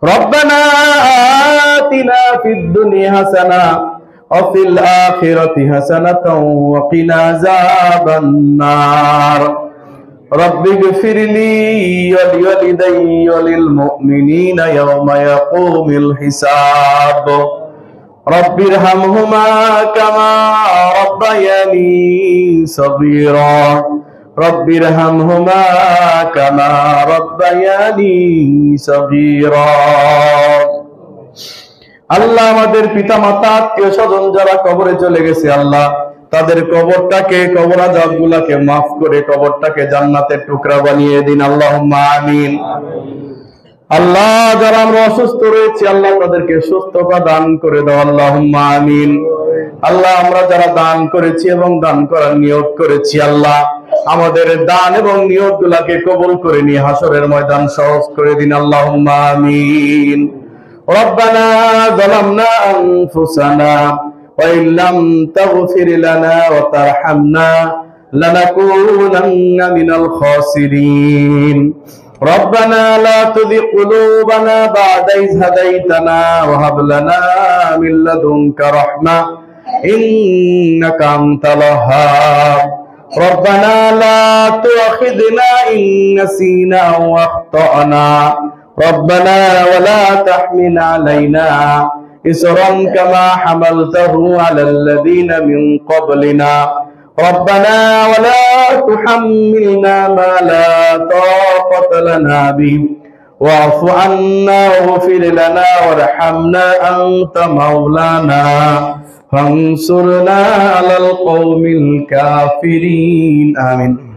ربنا آتنا في الدنيا حسنة وفي الآخرة حسنة وقنا عذاب النار رب اغفر لي ولوالدي وللمؤمنين يوم يقوم الحساب رب ارحمهما كما ربياني صغيرا رب ارحمهما كما ربياني صغيرا আল্লাহ আমাদের পিতামাতা আত্মীয় স্বজন যারা কবরে চলে গেছে আল্লাহ তাদের কবরটাকে কবর আযাবগুলোকে maaf করে কবরটাকে জান্নাতের টুকরা বানিয়ে দিন আল্লাহুম্মা আমিন আল্লাহ যারা আমরা অসুস্থ রয়েছে আল্লাহ তাদেরকে সুস্থতা দান করে দাও আল্লাহুম্মা আমিন আল্লাহ আমরা যারা দান করেছি এবং দান করার নিয়ত করেছি আল্লাহ আমাদের দান এবং নিয়তগুলোকে কবুল করে নিয়ে হাসরের ময়দান সহজ করে দিন আল্লাহুম্মা আমিন ربنا ظلمنا أنفسنا وإن لم تغفر لنا وترحمنا لنكونن من الخاسرين ربنا لا تزغ قلوبنا بعد إذ هديتنا وهب لنا من لدنك رحمة إنك أنت الوهاب ربنا لا تؤاخذنا إن نسينا أو أخطأنا ربنا ولا تحمل علينا إصرا كما حملته على الذين من قبلنا ربنا ولا تحملنا ما لا طاقة لنا به واعف عنا واغفر لنا وارحمنا أنت مولانا فانصرنا على القوم الكافرين آمين